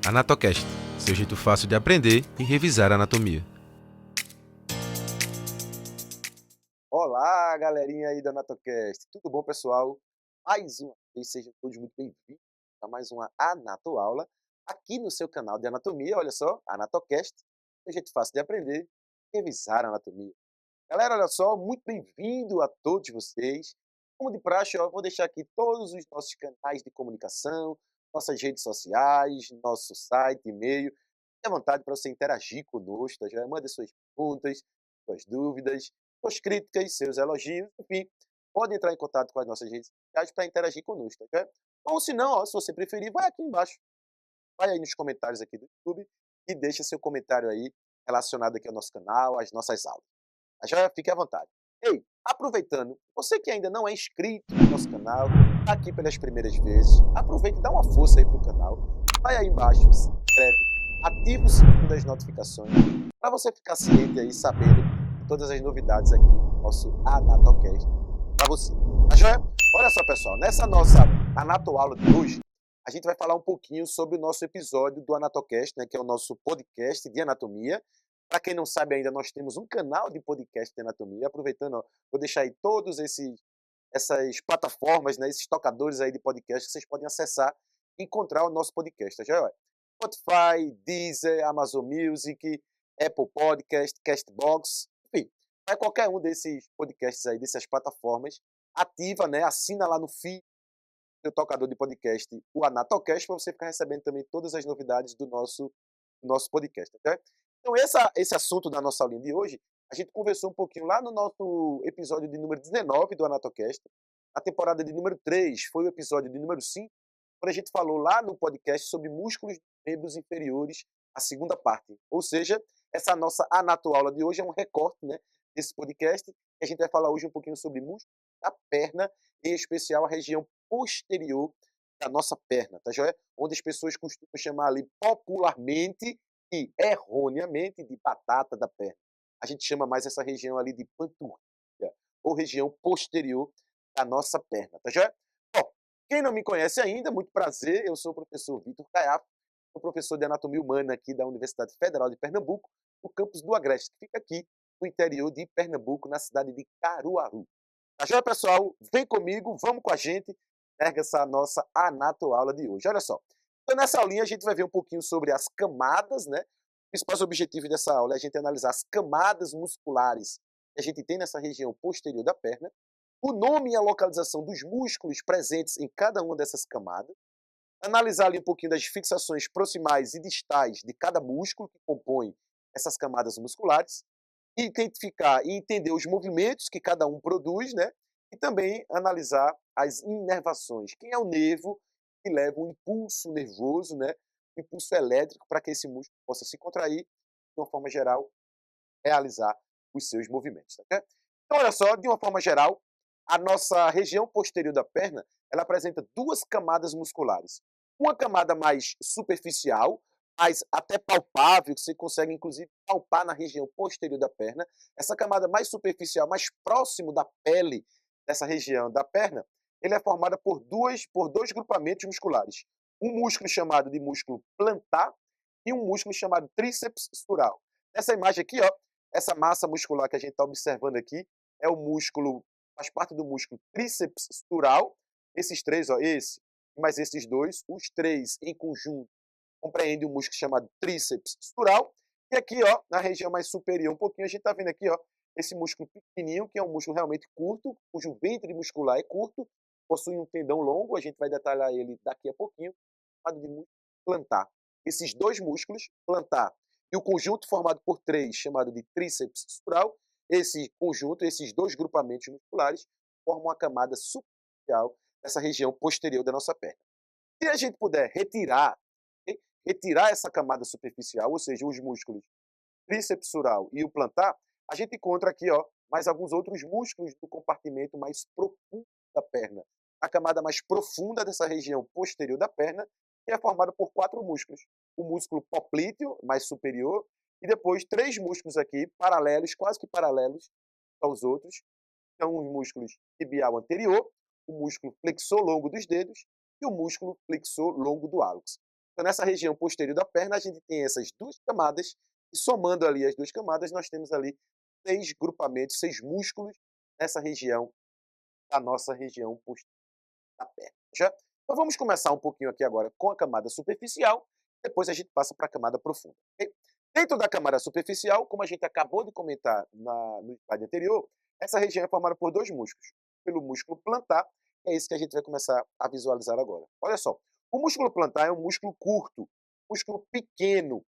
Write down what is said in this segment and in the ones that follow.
Anatocast, seu jeito fácil de aprender e revisar anatomia. Olá, galerinha aí da Anatocast. Tudo bom, pessoal? Mais uma vez, sejam todos muito bem-vindos a mais uma Anatoaula aqui no seu canal de anatomia. Olha só, Anatocast, seu jeito fácil de aprender e revisar a anatomia. Galera, olha só, muito bem-vindo a todos vocês. Como de praxe, eu vou deixar aqui todos os nossos canais de comunicação, nossas redes sociais, nosso site, e-mail. Fique à vontade para você interagir conosco, tá joia? Mande suas perguntas, suas dúvidas, suas críticas, seus elogios, enfim. Pode entrar em contato com as nossas redes sociais para interagir conosco, tá joia? Ou se não, ó, se você preferir, vai aqui embaixo. Vai aí nos comentários aqui do YouTube e deixa seu comentário aí relacionado aqui ao nosso canal, às nossas aulas. Tá joia? Fique à vontade. Ei, aproveitando, você que ainda não é inscrito no nosso canal, está aqui pelas primeiras vezes, aproveita e dá uma força aí pro canal. Vai aí embaixo, se inscreve, ativa o sininho das notificações, para você ficar ciente aí, sabendo de todas as novidades aqui do nosso Anatocast para você. Tá joia? Olha só, pessoal, nessa nossa Anatoaula de hoje, a gente vai falar um pouquinho sobre o nosso episódio do Anatocast, né, que é o nosso podcast de anatomia. Para quem não sabe ainda, nós temos um canal de podcast de anatomia. Aproveitando, ó, vou deixar aí todos essas plataformas, né, esses tocadores aí de podcast que vocês podem acessar e encontrar o nosso podcast. Já é? Spotify, Deezer, Amazon Music, Apple Podcast, Castbox, enfim, vai qualquer um desses podcasts aí, dessas plataformas, ativa, né, assina lá no feed do tocador de podcast, o Anatocast, para você ficar recebendo também todas as novidades do nosso podcast, ok? Então, esse assunto da nossa aulinha de hoje, a gente conversou um pouquinho lá no nosso episódio de número 19 do Anatocast. A temporada de número 3 foi o episódio de número 5, quando a gente falou lá no podcast sobre músculos dos membros inferiores, a segunda parte. Ou seja, essa nossa anatoaula de hoje é um recorte, né, desse podcast. E a gente vai falar hoje um pouquinho sobre músculos da perna, em especial a região posterior da nossa perna, tá joia? Onde as pessoas costumam chamar ali popularmente e erroneamente de batata da perna. A gente chama mais essa região ali de panturrilha, ou região posterior da nossa perna, tá joia? Bom, quem não me conhece ainda, muito prazer, eu sou o professor Vitor Caiafa, sou professor de Anatomia Humana aqui da Universidade Federal de Pernambuco, no campus do Agreste, que fica aqui no interior de Pernambuco, na cidade de Caruaru. Tá joia, pessoal? Vem comigo, vamos com a gente, erga essa nossa anatoaula de hoje. Olha só, então nessa aulinha a gente vai ver um pouquinho sobre as camadas, né? O principal objetivo dessa aula é a gente analisar as camadas musculares que a gente tem nessa região posterior da perna, o nome e a localização dos músculos presentes em cada uma dessas camadas, analisar ali um pouquinho das fixações proximais e distais de cada músculo que compõe essas camadas musculares, identificar e entender os movimentos que cada um produz, né? E também analisar as inervações. Quem é o nervo que leva o impulso nervoso, né? O impulso elétrico para que esse músculo possa se contrair, de uma forma geral, realizar os seus movimentos. Tá certo? Então, olha só, de uma forma geral, a nossa região posterior da perna, ela apresenta duas camadas musculares. Uma camada mais superficial, mais até palpável, que você consegue inclusive palpar na região posterior da perna. Essa camada mais superficial, mais próximo da pele dessa região da perna, ele é formada por dois grupamentos musculares. Um músculo chamado de músculo plantar e um músculo chamado tríceps sural. Nessa imagem aqui, ó, essa massa muscular que a gente está observando aqui é o músculo, faz parte do músculo tríceps sural. Esses três, ó, esse, mais esses dois, os três em conjunto compreendem um músculo chamado tríceps sural. E aqui, ó, na região mais superior, um pouquinho, a gente está vendo aqui, ó, esse músculo pequenininho, que é um músculo realmente curto, cujo ventre muscular é curto, possui um tendão longo, a gente vai detalhar ele daqui a pouquinho, chamado de músculo plantar. Esses dois músculos, plantar e o conjunto formado por três, chamado de tríceps sural, esse conjunto, esses dois grupamentos musculares, formam a camada superficial dessa região posterior da nossa perna. Se a gente puder retirar, okay? Retirar essa camada superficial, ou seja, os músculos tríceps sural e o plantar, a gente encontra aqui, ó, mais alguns outros músculos do compartimento mais profundo da perna. A camada mais profunda dessa região posterior da perna é formada por quatro músculos. O músculo poplíteo, mais superior, e depois três músculos aqui, paralelos, quase que paralelos aos outros. São os músculos tibial anterior, o músculo flexor longo dos dedos e o músculo flexor longo do hálux. Então, nessa região posterior da perna, a gente tem essas duas camadas, e somando ali as duas camadas, nós temos ali 6 grupamentos, 6 músculos nessa região, da nossa região posterior da perna. Já? Então, vamos começar um pouquinho aqui agora com a camada superficial, depois a gente passa para a camada profunda. Okay? Dentro da camada superficial, como a gente acabou de comentar no slide anterior, essa região é formada por 2 músculos. Pelo músculo plantar, é esse que a gente vai começar a visualizar agora. Olha só, o músculo plantar é um músculo curto, músculo pequeno,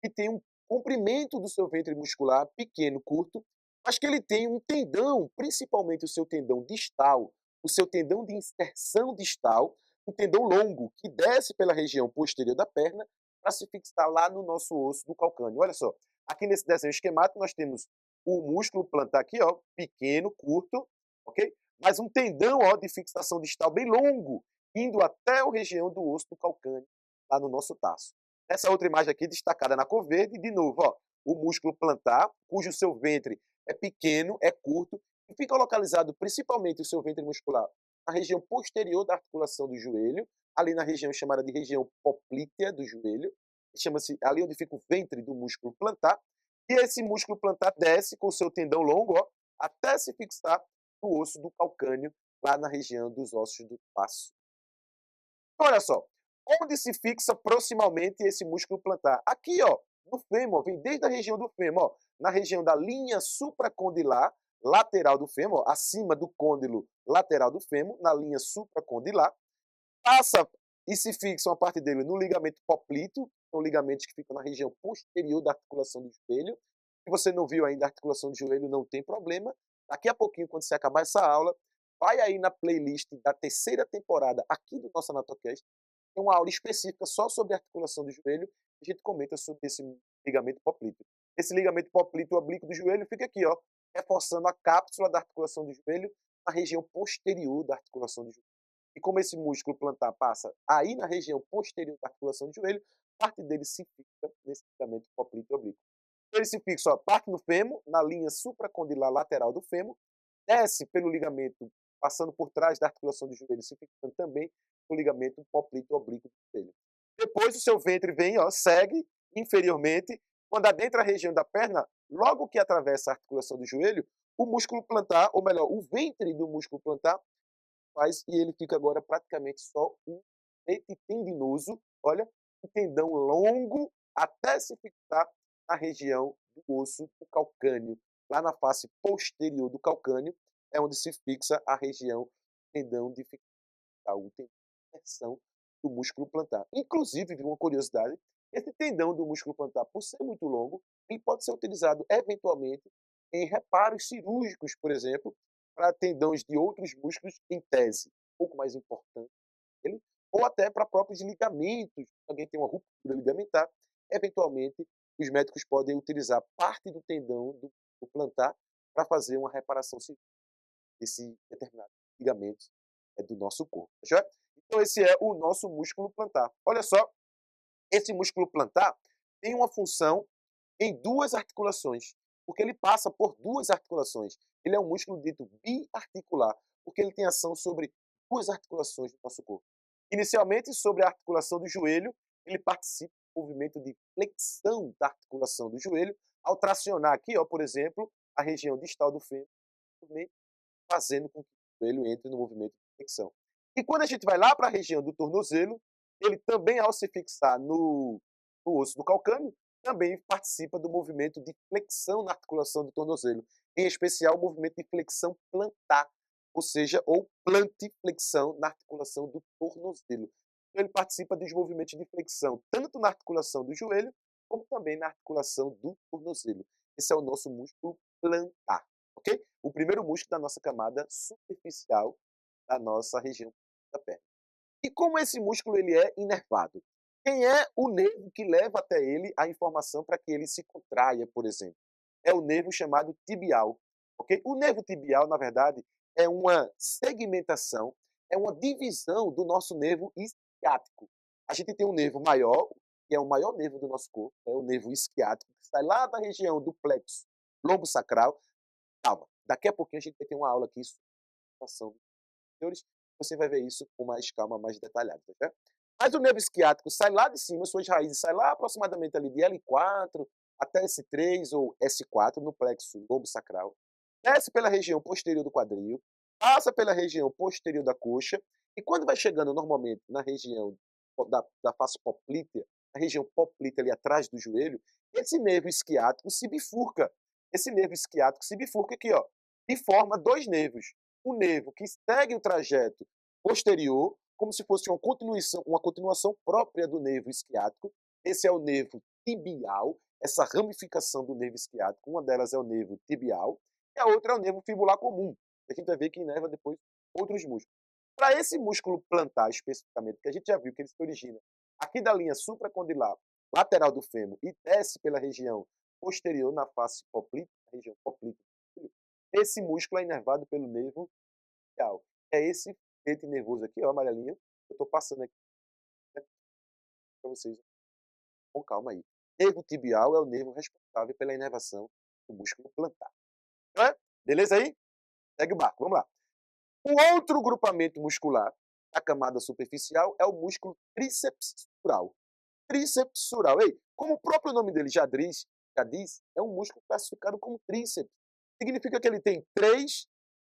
que tem um comprimento do seu ventre muscular pequeno, curto, mas que ele tem um tendão, principalmente o seu tendão distal, o seu tendão de inserção distal, um tendão longo que desce pela região posterior da perna para se fixar lá no nosso osso do calcâneo. Olha só, aqui nesse desenho esquemático nós temos o músculo plantar aqui, ó, pequeno, curto, ok? Mas um tendão, ó, de fixação distal bem longo, indo até a região do osso do calcâneo, lá no nosso taço. Essa outra imagem aqui destacada na cor verde, de novo, ó, o músculo plantar, cujo seu ventre é pequeno, é curto, e fica localizado principalmente o seu ventre muscular na região posterior da articulação do joelho, ali na região chamada de região poplítea do joelho, chama-se ali onde fica o ventre do músculo plantar, e esse músculo plantar desce com o seu tendão longo, ó, até se fixar no osso do calcâneo, lá na região dos ossos do passo. Então, olha só, onde se fixa proximalmente esse músculo plantar? Aqui, ó, no fêmur, vem desde a região do fêmur, ó, na região da linha supracondilar, lateral do fêmur, ó, acima do côndilo lateral do fêmur, na linha supracondilar, passa e se fixa uma parte dele no ligamento poplíteo, são ligamentos que ficam na região posterior da articulação do joelho. Se você não viu ainda a articulação do joelho, não tem problema. Daqui a pouquinho, quando você acabar essa aula, vai aí na playlist da terceira temporada aqui do nosso AnatoCast, tem uma aula específica só sobre a articulação do joelho, e a gente comenta sobre esse ligamento poplíteo. Esse ligamento poplíteo oblíquo do joelho fica aqui, ó, reforçando a cápsula da articulação do joelho na região posterior da articulação do joelho. E como esse músculo plantar passa aí na região posterior da articulação do joelho, parte dele se fixa nesse ligamento poplíteo oblíquo. Então ele se fixa, ó, parte no fêmur, na linha supracondilar lateral do fêmur, desce pelo ligamento, passando por trás da articulação do joelho, se fixando também no ligamento poplíteo oblíquo do joelho. Depois o seu ventre vem, ó, segue inferiormente, quando adentra a região da perna, logo que atravessa a articulação do joelho, o músculo plantar, ou melhor, o ventre do músculo plantar, faz e ele fica agora praticamente só um leite tendinoso, olha, um tendão longo até se fixar na região do osso do calcâneo. Lá na face posterior do calcâneo é onde se fixa a região tendão de fixar, o tendão de inserção do músculo plantar. Inclusive, uma curiosidade, esse tendão do músculo plantar, por ser muito longo, ele pode ser utilizado eventualmente em reparos cirúrgicos, por exemplo, para tendões de outros músculos em tese, um pouco mais importante, ele, ou até para próprios ligamentos. Se alguém tem uma ruptura ligamentar, eventualmente os médicos podem utilizar parte do tendão do plantar para fazer uma reparação cirúrgica desse determinado ligamento do nosso corpo. Tá? Então esse é o nosso músculo plantar. Olha só, esse músculo plantar tem uma função em 2 articulações, porque ele passa por 2 articulações. Ele é um músculo dito biarticular, porque ele tem ação sobre 2 articulações do nosso corpo. Inicialmente, sobre a articulação do joelho, ele participa do movimento de flexão da articulação do joelho, ao tracionar aqui, ó, por exemplo, a região distal do fêmur, fazendo com que o joelho entre no movimento de flexão. E quando a gente vai lá para a região do tornozelo, ele também, ao se fixar no osso do calcâneo, também participa do movimento de flexão na articulação do tornozelo, em especial o movimento de flexão plantar, ou seja, ou plantiflexão na articulação do tornozelo. Então ele participa dos movimentos de flexão, tanto na articulação do joelho, como também na articulação do tornozelo. Esse é o nosso músculo plantar, ok? O primeiro músculo da nossa camada superficial da nossa região da perna. E como esse músculo ele é inervado? Quem é o nervo que leva até ele a informação para que ele se contraia, por exemplo? É o nervo chamado tibial. Okay? O nervo tibial, na verdade, é uma segmentação, é uma divisão do nosso nervo isquiático. A gente tem um nervo maior, que é o maior nervo do nosso corpo, é o nervo isquiático, que sai lá da região do plexo lombo-sacral. Calma, daqui a pouquinho a gente vai ter uma aula aqui sobre a ação dos senhores. Você vai ver isso com mais calma, mais detalhada, tá? Mas o nervo isquiático sai lá de cima, suas raízes saem lá aproximadamente ali de L4 até S3 ou S4 no plexo lobo-sacral, desce pela região posterior do quadril, passa pela região posterior da coxa, e quando vai chegando normalmente na região da face poplítea, na região poplítea ali atrás do joelho, esse nervo isquiático se bifurca. Esse nervo isquiático se bifurca aqui, ó, e forma dois nervos. Um nervo que segue o trajeto posterior, como se fosse uma continuação própria do nervo isquiático. Esse é o nervo tibial, essa ramificação do nervo isquiático. Uma delas é o nervo tibial, e a outra é o nervo fibular comum, que a gente vai ver que inerva depois outros músculos. Para esse músculo plantar especificamente, que a gente já viu que ele se origina aqui da linha supracondilar lateral do fêmur e desce pela região posterior na face poplítea, região poplítea, esse músculo é inervado pelo nervo tibial. É esse feixe nervoso aqui, ó, amarelinho, eu estou passando aqui, né, para vocês, com calma aí. Nervo tibial é o nervo responsável pela inervação do músculo plantar. Né? Beleza aí? Segue o barco, vamos lá. O outro grupamento muscular da camada superficial é o músculo tríceps sural. Tríceps sural, ei, como o próprio nome dele já diz, é um músculo classificado como tríceps. Significa que ele tem 3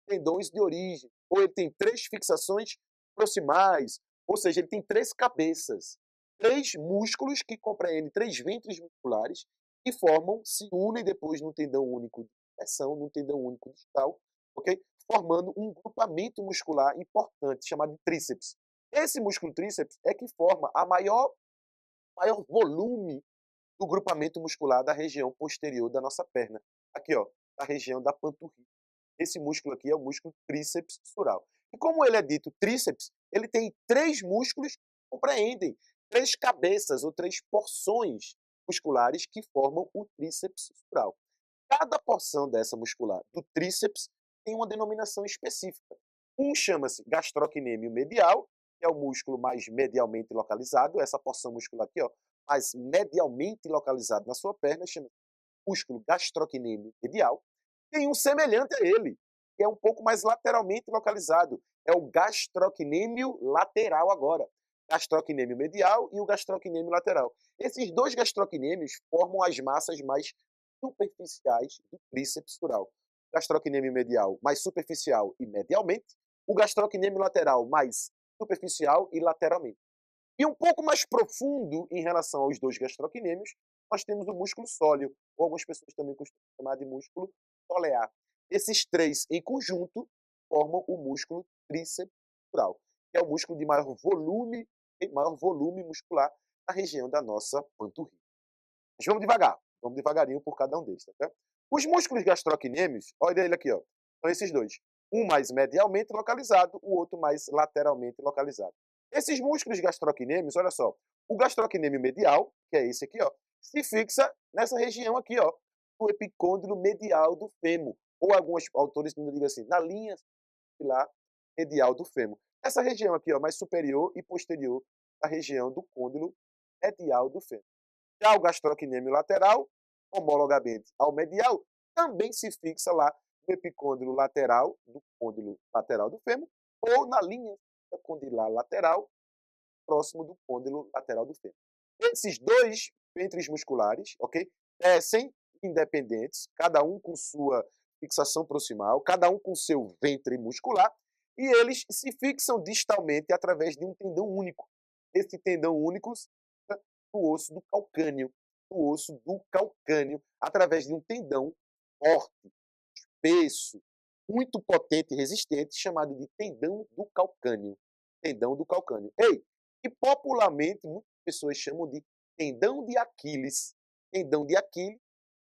tendões de origem, ou ele tem 3 fixações proximais, ou seja, ele tem 3 cabeças, 3 músculos que compreendem 3 ventres musculares que se unem depois num tendão único de flexão, num tendão único distal, ok? Formando um grupamento muscular importante chamado de tríceps. Esse músculo tríceps é que forma a maior volume do grupamento muscular da região posterior da nossa perna. Aqui, ó, da região da panturrilha. Esse músculo aqui é o músculo tríceps sural. E como ele é dito tríceps, ele tem 3 músculos que compreendem 3 cabeças ou 3 porções musculares que formam o tríceps sural. Cada porção dessa muscular do tríceps tem uma denominação específica. Um chama-se gastrocnêmio medial, que é o músculo mais medialmente localizado, essa porção muscular aqui, ó, mais medialmente localizado na sua perna, chama-se músculo gastrocnêmio medial. Tem um semelhante a ele, que é um pouco mais lateralmente localizado, é o gastrocnêmio lateral agora. Gastrocnêmio medial e o gastrocnêmio lateral. Esses dois gastrocnêmios formam as massas mais superficiais do tríceps sural. O gastrocnêmio medial mais superficial e medialmente, o gastrocnêmio lateral mais superficial e lateralmente. E um pouco mais profundo em relação aos dois gastrocnêmios, nós temos o músculo sóleo, ou algumas pessoas também costumam chamar de músculo solear. Esses 3 em conjunto formam o músculo tríceps sural, que é o músculo de maior volume muscular na região da nossa panturrilha. Mas vamos devagarinho por cada um deles, tá? Os músculos gastrocnêmios, olha ele aqui, ó, são esses dois. Um mais medialmente localizado, o outro mais lateralmente localizado. Esses músculos gastrocnêmios, olha só, o gastrocnêmio medial, que é esse aqui, ó, se fixa nessa região aqui, ó, do epicôndilo medial do fêmur, ou alguns autores ainda dizem assim, na linha filar medial do fêmur. Essa região aqui, ó, mais superior e posterior à região do côndilo medial do fêmur. Já o gastrocnêmio lateral, homologamente ao medial, também se fixa lá no epicôndilo lateral do côndilo lateral do fêmur, ou na linha condilar lateral, próximo do côndilo lateral do fêmur. Esses dois ventres musculares, ok, descem independentes, cada um com sua fixação proximal, cada um com seu ventre muscular, e eles se fixam distalmente através de um tendão único. Esse tendão único do osso do calcâneo, através de um tendão forte, espesso, muito potente e resistente, chamado de tendão do calcâneo. Tendão do calcâneo. Ei, e popularmente muitas pessoas chamam de tendão de Aquiles. Tendão de Aquiles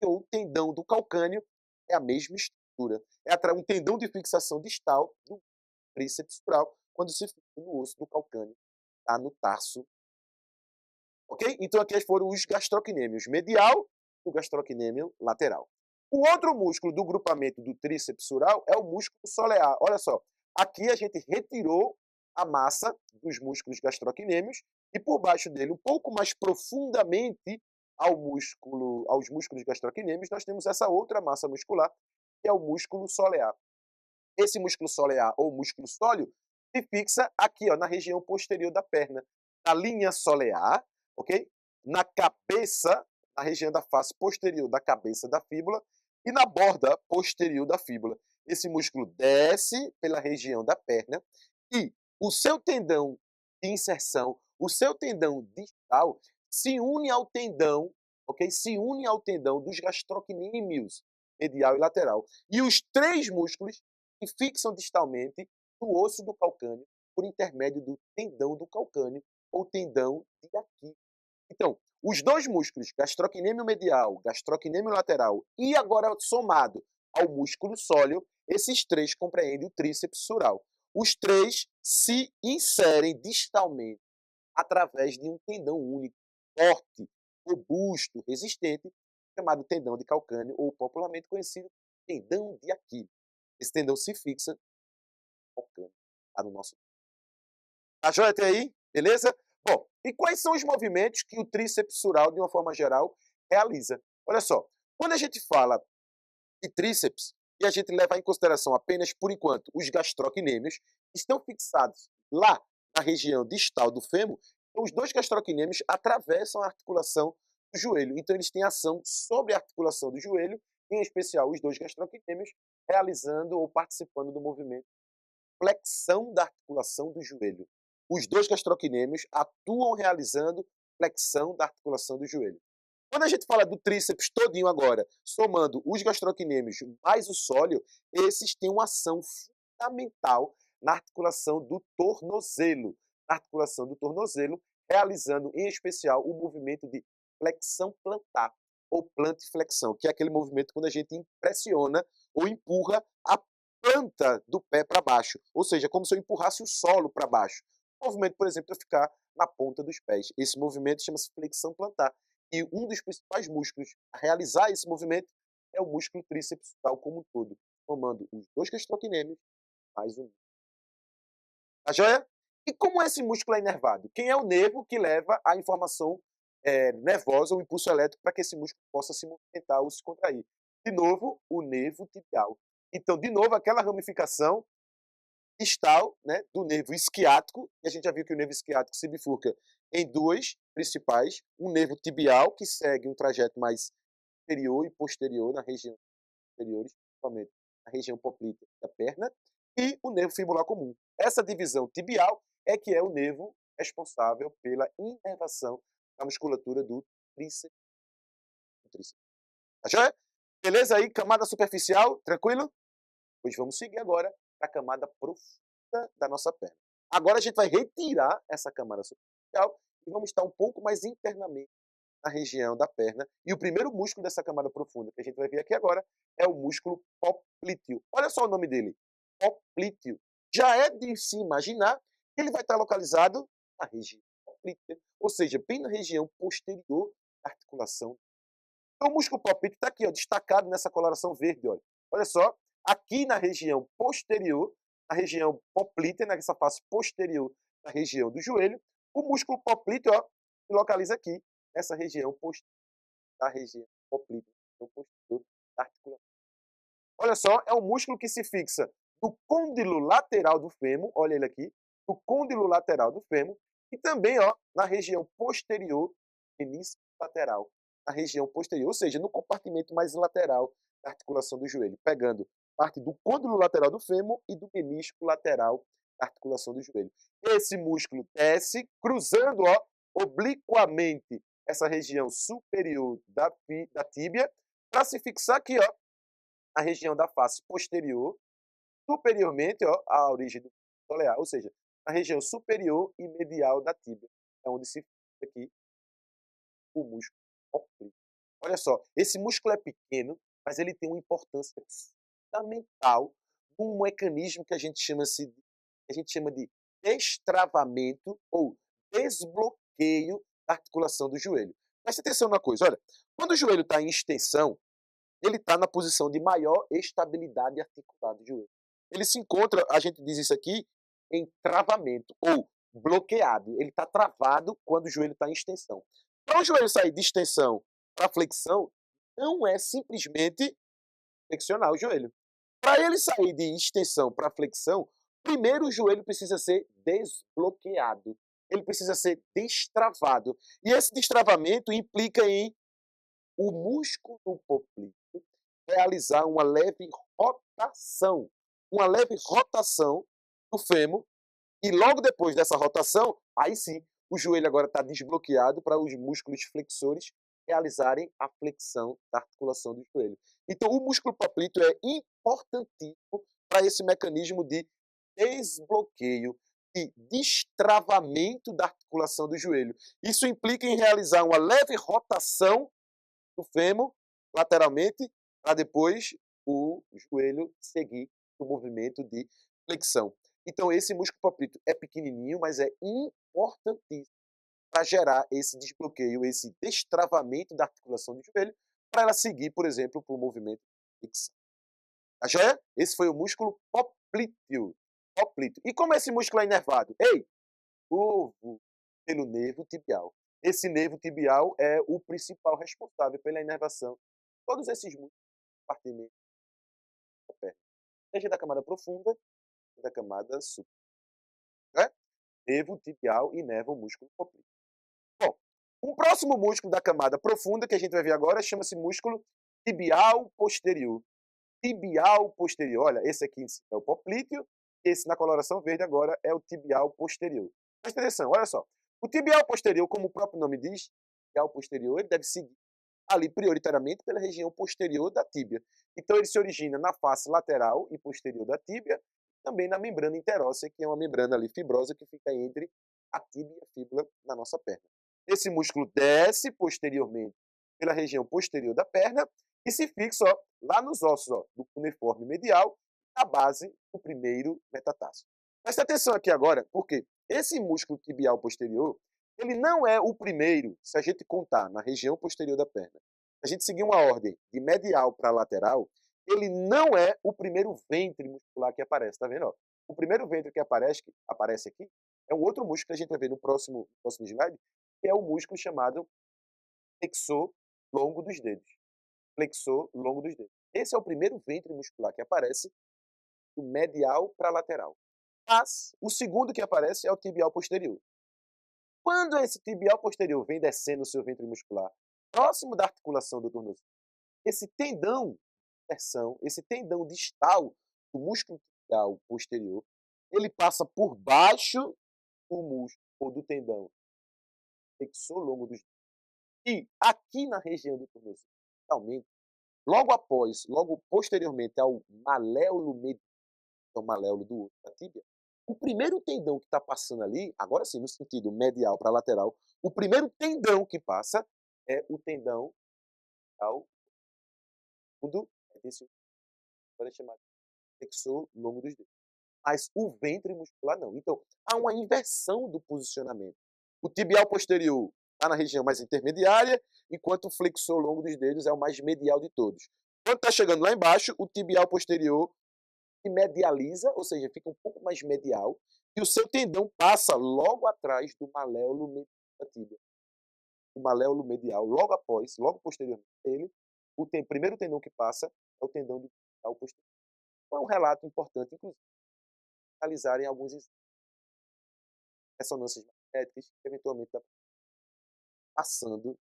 ou tendão do calcâneo é a mesma estrutura. É um tendão de fixação distal do tríceps sural, quando se fixa no osso do calcâneo, tá no tarso. Ok? Então aqui foram os gastrocnêmios medial e o gastrocnêmio lateral. O outro músculo do grupamento do tríceps sural é o músculo solear. Olha só, aqui a gente retirou a massa dos músculos gastrocnêmios e por baixo dele, um pouco mais profundamente aos músculos gastrocnêmios, nós temos essa outra massa muscular, que é o músculo solear. Esse músculo solear ou músculo sóleo se fixa aqui, ó, na região posterior da perna. na linha solear, ok? Na cabeça, na região da face posterior da cabeça da fíbula e na borda posterior da fíbula. Esse músculo desce pela região da perna e o seu tendão de inserção, o seu tendão distal, se une ao tendão, ok? Se une ao tendão dos gastrocnêmios medial e lateral. E os três músculos que fixam distalmente no osso do calcâneo por intermédio do tendão do calcâneo ou tendão de Aquiles. Então, os dois músculos, gastrocnêmio medial, gastrocnêmio lateral e agora somado ao músculo sóleo, esses três compreendem o tríceps sural. Os três se inserem distalmente através de um tendão único, forte, robusto, resistente, chamado tendão de calcâneo ou popularmente conhecido tendão de Aquiles. Esse tendão se fixa no calcâneo, lá no nosso. Tá joia até aí? Beleza? Bom, e quais são os movimentos que o tríceps sural, de uma forma geral, realiza? Olha só, quando a gente fala de tríceps, e a gente leva em consideração apenas, por enquanto, os gastrocnêmios, estão fixados lá na região distal do fêmur, então os dois gastrocnêmios atravessam a articulação do joelho. Então eles têm ação sobre a articulação do joelho, em especial os dois gastrocnêmios, realizando ou participando do movimento flexão da articulação do joelho. Os dois gastrocnêmios atuam realizando flexão da articulação do joelho. Quando a gente fala do tríceps todinho agora, somando os gastrocnêmios mais o sóleo, esses têm uma ação fundamental na articulação do tornozelo. Na articulação do tornozelo, realizando em especial o movimento de flexão plantar ou plantiflexão, que é aquele movimento quando a gente impressiona ou empurra a planta do pé para baixo, ou seja, como se eu empurrasse o solo para baixo. O movimento, por exemplo, é ficar na ponta dos pés. Esse movimento chama-se flexão plantar. E um dos principais músculos a realizar esse movimento é o músculo tríceps tal como um todo, formando os dois gastrocnêmios mais um. Tá joia? E como esse músculo é inervado? Quem é o nervo que leva a informação nervosa, o impulso elétrico, para que esse músculo possa se movimentar ou se contrair? De novo, o nervo tibial. Então, de novo, aquela ramificação distal, né, do nervo isquiático, e a gente já viu que o nervo isquiático se bifurca em dois principais, um nervo tibial, que segue um trajeto mais superior e posterior na região superior, principalmente na região poplítea da perna, e o nervo fibular comum. Essa divisão tibial é que é o nervo responsável pela inervação da musculatura do tríceps. Tá joia? Beleza aí? Camada superficial, tranquilo? Pois vamos seguir agora para a camada profunda da nossa perna. Agora a gente vai retirar essa camada superficial e vamos estar um pouco mais internamente na região da perna. E o primeiro músculo dessa camada profunda que a gente vai ver aqui agora é o músculo poplíteo. Olha só o nome dele, poplíteo. Já é de se imaginar que ele vai estar localizado na região poplítea, ou seja, bem na região posterior da articulação. Então o músculo poplíteo está aqui, ó, destacado nessa coloração verde. Olha só, aqui na região posterior, na região poplítea, nessa face posterior da região do joelho, o músculo poplíteo se localiza aqui, nessa região posterior da região poplítea, posterior da articulação. Olha só, é um músculo que se fixa no côndilo lateral do fêmur, olha ele aqui, no côndilo lateral do fêmur, e também na região posterior, menisco lateral, na região posterior, ou seja, no compartimento mais lateral da articulação do joelho, pegando parte do côndilo lateral do fêmur e do menisco lateral da articulação do joelho. Esse músculo desce, cruzando obliquamente essa região superior da tíbia, para se fixar aqui, a região da face posterior, superiormente à origem do solear, ou seja, a região superior e medial da tíbia, é onde se fixa aqui o músculo oblíquo. Olha só, esse músculo é pequeno, mas ele tem uma importância fundamental num mecanismo que a gente chama de destravamento ou desbloqueio da articulação do joelho. Preste atenção numa coisa, olha, quando o joelho está em extensão, ele está na posição de maior estabilidade articular do joelho. Ele se encontra, a gente diz isso aqui, em travamento ou bloqueado. Ele está travado quando o joelho está em extensão. Para o joelho sair de extensão para flexão, não é simplesmente flexionar o joelho. Para ele sair de extensão para flexão, primeiro o joelho precisa ser desbloqueado. ele precisa ser destravado. E esse destravamento implica em o músculo poplíteo realizar uma leve rotação do fêmur, e logo depois dessa rotação, aí sim, o joelho agora está desbloqueado para os músculos flexores realizarem a flexão da articulação do joelho. Então, o músculo poplíteo é importantíssimo para esse mecanismo de desbloqueio e destravamento da articulação do joelho. Isso implica em realizar uma leve rotação do fêmur lateralmente, para depois o joelho seguir o movimento de flexão. Então, esse músculo poplíteo é pequenininho, mas é importantíssimo para gerar esse desbloqueio, esse destravamento da articulação do joelho, para ela seguir, por exemplo, para o movimento de flexão. Tá joia? Esse foi o músculo poplíteo. E como esse músculo é inervado? Ei, pelo nervo tibial. Esse nervo tibial é o principal responsável pela inervação de todos esses músculos compartimentos da perna, seja da camada profunda ou da camada supra. Né? Nervo tibial inerva o músculo poplíteo. Bom, um próximo músculo da camada profunda que a gente vai ver agora chama-se músculo tibial posterior. Tibial posterior, olha, esse aqui é o poplíteo, esse na coloração verde agora é o tibial posterior. Presta atenção, olha só. O tibial posterior, como o próprio nome diz, tibial posterior, ele deve seguir ali prioritariamente pela região posterior da tíbia. Então ele se origina na face lateral e posterior da tíbia, também na membrana interóssea, que é uma membrana ali fibrosa que fica entre a tíbia e a fíbula na nossa perna. Esse músculo desce posteriormente pela região posterior da perna e se fixa lá nos ossos do cuneiforme medial, na base do primeiro metatarso. Presta atenção aqui agora, porque esse músculo tibial posterior, ele não é o primeiro, se a gente contar na região posterior da perna. Se a gente seguir uma ordem de medial para lateral, ele não é o primeiro ventre muscular que aparece, tá vendo? O primeiro ventre que aparece aqui é um outro músculo que a gente vai ver no próximo slide, que é o músculo chamado flexor longo dos dedos. Flexor longo dos dedos. Esse é o primeiro ventre muscular que aparece do medial para lateral. Mas o segundo que aparece é o tibial posterior. Quando esse tibial posterior vem descendo o seu ventre muscular, próximo da articulação do tornozelo, esse tendão de inversão, esse tendão distal do músculo tibial posterior, ele passa por baixo do músculo ou do tendão flexor longo dos dedos. E aqui na região do tornozelo, totalmente, logo posteriormente ao maléolo medial, que é o maléolo do osso da tíbia, o primeiro tendão que está passando ali, agora sim, no sentido medial para lateral, o primeiro tendão que passa é o tendão ao fundo, esse agora é chamado flexor longo dos dedos. Mas o ventre muscular não. Então, há uma inversão do posicionamento. O tibial posterior está na região mais intermediária, enquanto o flexor longo dos dedos é o mais medial de todos. Quando está chegando lá embaixo, o tibial posterior se medializa, ou seja, fica um pouco mais medial, e o seu tendão passa logo atrás do maléolo medial da tíbia. O maléolo medial, logo posteriormente a ele, primeiro tendão que passa é o tendão do tibial posterior. Então, é um relato importante, inclusive, realizarem alguns exames, ressonâncias magnéticas, que eventualmente está passando,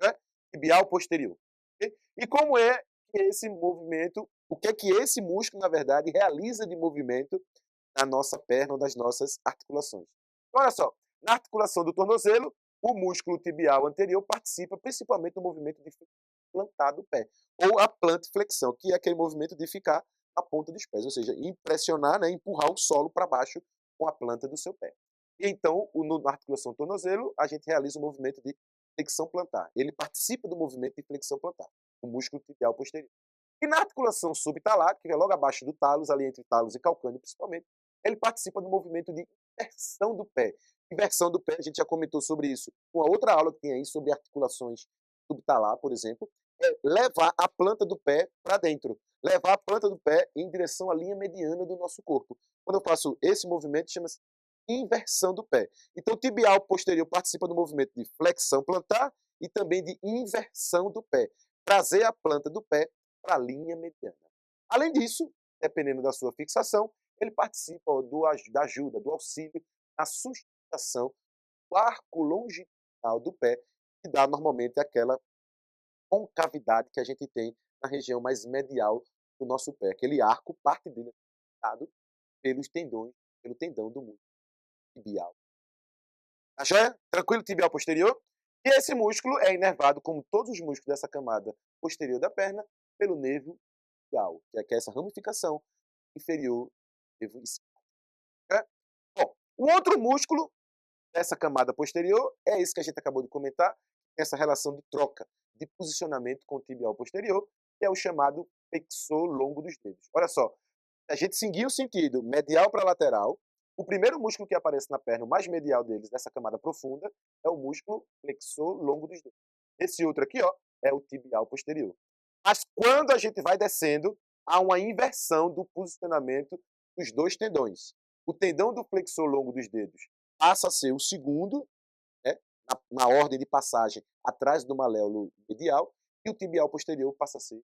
né? Tibial posterior. Okay? E como é que esse movimento, o que é que esse músculo, na verdade, realiza de movimento na nossa perna ou das nossas articulações? Então, olha só, na articulação do tornozelo, o músculo tibial anterior participa principalmente do movimento de plantar do pé, ou a plantiflexão, que é aquele movimento de ficar na ponta dos pés, ou seja, impressionar, né, empurrar o solo para baixo com a planta do seu pé. E então, na articulação do tornozelo, a gente realiza o movimento de flexão plantar. Ele participa do movimento de flexão plantar, o músculo tibial posterior. E na articulação subtalar, que é logo abaixo do talos, ali entre talos e calcâneo principalmente, ele participa do movimento de inversão do pé. Inversão do pé, a gente já comentou sobre isso. Uma outra aula que tem aí sobre articulações subtalar, por exemplo, é levar a planta do pé para dentro. Levar a planta do pé em direção à linha mediana do nosso corpo. Quando eu faço esse movimento, chama-se inversão do pé. Então, o tibial posterior participa do movimento de flexão plantar e também de inversão do pé. Trazer a planta do pé para a linha mediana. Além disso, dependendo da sua fixação, ele participa da ajuda, do auxílio, na sustentação movimentação do arco longitudinal do pé, que dá normalmente aquela concavidade que a gente tem na região mais medial do nosso pé. Aquele arco, parte dele é dado pelos tendões, pelo tendão do músculo tibial. Tá joia? Tranquilo, tibial posterior? E esse músculo é inervado, como todos os músculos dessa camada posterior da perna, pelo nervo tibial, que é essa ramificação inferior do nervo isquiático. Né? Bom, o outro músculo dessa camada posterior é esse que a gente acabou de comentar, essa relação de troca, de posicionamento com o tibial posterior, que é o chamado flexor longo dos dedos. Olha só, se a gente seguir o sentido medial para lateral, o primeiro músculo que aparece na perna, o mais medial deles, dessa camada profunda, é o músculo flexor longo dos dedos. Esse outro aqui, ó, é o tibial posterior. Mas quando a gente vai descendo, há uma inversão do posicionamento dos dois tendões. O tendão do flexor longo dos dedos passa a ser o segundo, né, na ordem de passagem atrás do maléolo medial, e o tibial posterior passa a ser.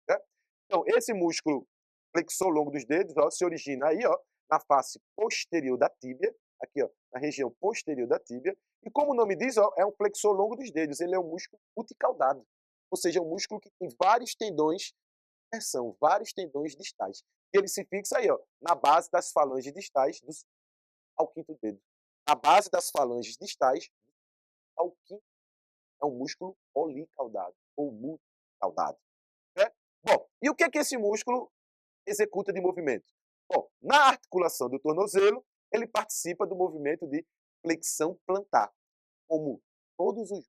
Né? Então, esse músculo flexor longo dos dedos, ó, se origina aí, ó, na face posterior da tíbia, aqui, ó, na região posterior da tíbia, e como o nome diz, ó, é um flexor longo dos dedos, ele é um músculo multicaudado, ou seja, é um músculo que tem vários tendões, são vários tendões distais. E ele se fixa aí, ó, na base das falanges distais ao quinto dedo. Na base das falanges distais ao quinto, é um músculo policaudado ou multicaudado. Né? Bom, e o que é que esse músculo executa de movimento? Bom, na articulação do tornozelo, ele participa do movimento de flexão plantar, como todos os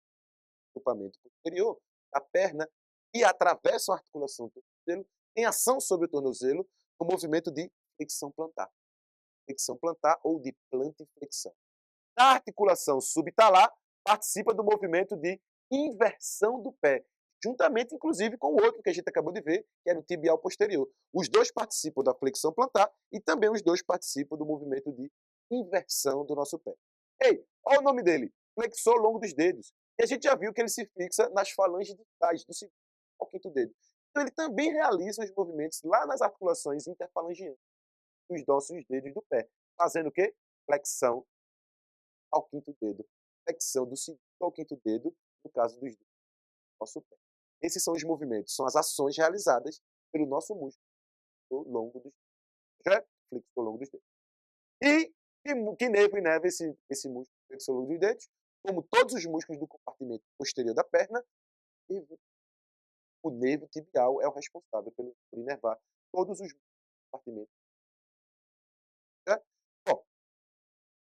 agrupamentos posterior da perna que atravessam a articulação do tornozelo, tem ação sobre o tornozelo no movimento de flexão plantar ou de plantiflexão. Na articulação subtalar, participa do movimento de inversão do pé, juntamente, inclusive, com o outro que a gente acabou de ver, que era o tibial posterior. Os dois participam da flexão plantar e também os dois participam do movimento de inversão do nosso pé. Ei, olha o nome dele, flexor longo dos dedos. E a gente já viu que ele se fixa nas falanges distais, do segundo ao quinto dedo. Então ele também realiza os movimentos lá nas articulações interfalangianas dos nossos dedos do pé, fazendo o quê? Flexão ao quinto dedo. Flexão do segundo ao quinto dedo, no caso dos dedos do nosso pé. Esses são os movimentos, são as ações realizadas pelo nosso músculo longo dos dedos. Flexor longo dos dedos. E que nervo inerva esse músculo flexor longo dos dedos? Como todos os músculos do compartimento posterior da perna, o nervo tibial é o responsável por inervar todos os compartimentos. Né? Bom,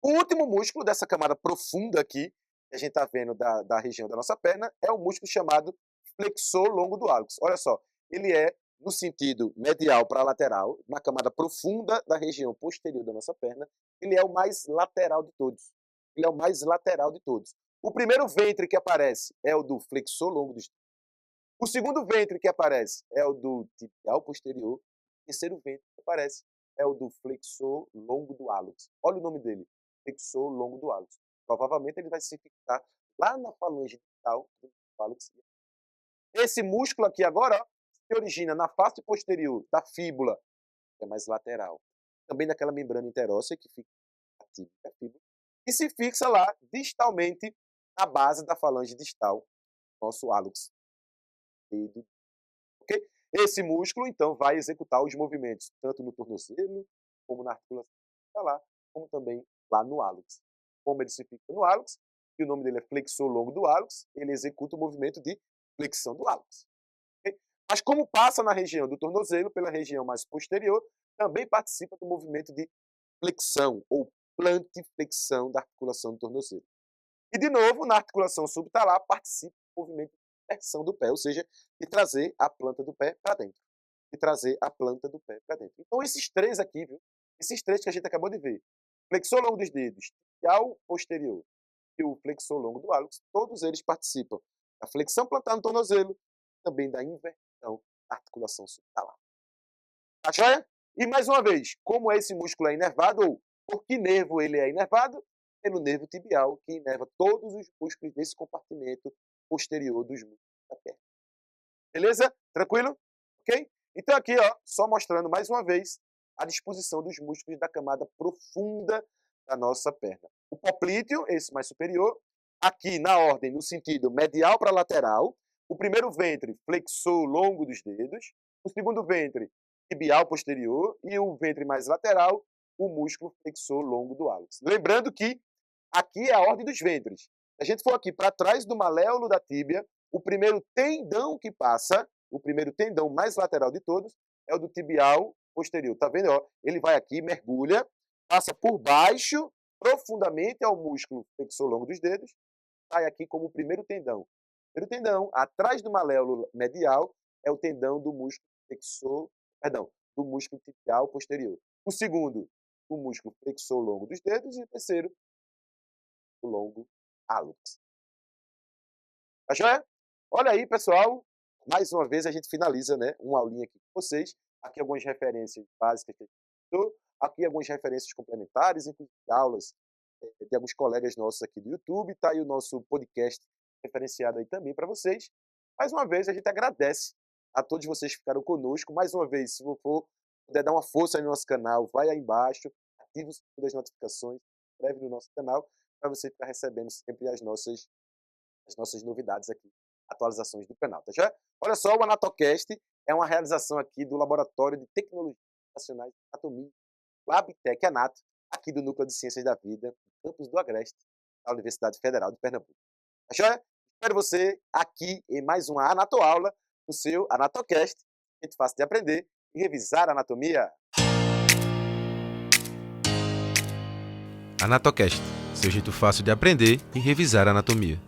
o último músculo dessa camada profunda aqui, que a gente está vendo da região da nossa perna, é o músculo chamado flexor longo do hálux. Olha só, ele é no sentido medial para lateral, na camada profunda da região posterior da nossa perna, ele é o mais lateral de todos. Ele é o mais lateral de todos. O primeiro ventre que aparece é o do flexor longo dos dedos. O segundo ventre que aparece é o do tibial posterior. O terceiro ventre que aparece é o do flexor longo do hálux. Olha o nome dele, flexor longo do hálux. Provavelmente ele vai se fixar lá na falange distal do hálux. Esse músculo aqui agora, ó, se origina na face posterior da fíbula, que é mais lateral. Também naquela membrana interóssea que fica ativa da fíbula. E se fixa lá distalmente na base da falange distal, nosso hálux. Okay? Esse músculo, então, vai executar os movimentos tanto no tornozelo, como na articulação lá, como também lá no hálux. Como ele se fixa no hálux, e o nome dele é flexor longo do hálux, ele executa o movimento de flexão do hálux. Okay? Mas como passa na região do tornozelo, pela região mais posterior, também participa do movimento de flexão ou plantiflexão da articulação do tornozelo. E, de novo, na articulação subtalar, participa do movimento de inversão do pé, ou seja, de trazer a planta do pé para dentro. De trazer a planta do pé para dentro. Então, esses três aqui, viu? Esses três que a gente acabou de ver, flexor longo dos dedos, tibial posterior e o flexor longo do hálux, todos eles participam da flexão plantar no tornozelo, também da inversão da articulação subtalar. Tá joia? E, mais uma vez, como esse músculo é inervado, ou por que nervo ele é inervado? Pelo nervo tibial, que inerva todos os músculos desse compartimento posterior dos músculos da perna. Beleza? Tranquilo? Ok? Então aqui, ó, só mostrando mais uma vez a disposição dos músculos da camada profunda da nossa perna. o poplíteo, esse mais superior, aqui na ordem, no sentido medial para lateral, o primeiro ventre flexor longo dos dedos, o segundo ventre tibial posterior e o ventre mais lateral, o músculo flexor longo do hálux. Lembrando que aqui é a ordem dos ventres. Se a gente for aqui para trás do maléolo da tíbia, o primeiro tendão que passa, o primeiro tendão mais lateral de todos, é o do tibial posterior. Tá vendo? Ó, ele vai aqui, mergulha, passa por baixo, profundamente ao músculo flexor longo dos dedos, sai aqui como o primeiro tendão. O primeiro tendão, atrás do maléolo medial, é o tendão do músculo flexor, do músculo tibial posterior. O segundo, o músculo flexor longo dos dedos, e o terceiro, o longo hálux. Tá joia? Olha aí, pessoal, mais uma vez a gente finaliza, né, uma aulinha aqui com vocês. Aqui algumas referências básicas que a gente estudou, aqui algumas referências complementares, inclusive aulas de alguns colegas nossos aqui do YouTube, tá aí o nosso podcast referenciado aí também para vocês. Mais uma vez, a gente agradece a todos vocês que ficaram conosco. Mais uma vez, se for puder dar uma força aí no nosso canal, vai aí embaixo, ative o sininho das notificações, se inscreve no nosso canal, para você ficar recebendo sempre as nossas novidades aqui, atualizações do canal, tá já? Olha só, o Anatocast é uma realização aqui do Laboratório de Tecnologias Nacionais de Anatomia, Labtec Anato, aqui do Núcleo de Ciências da Vida, campus do Agreste, da Universidade Federal de Pernambuco. Tá joia? Espero você aqui em mais uma Anatoaula, no seu Anatocast, muito fácil de aprender e revisar a anatomia. Anatocast, seu jeito fácil de aprender e revisar a anatomia.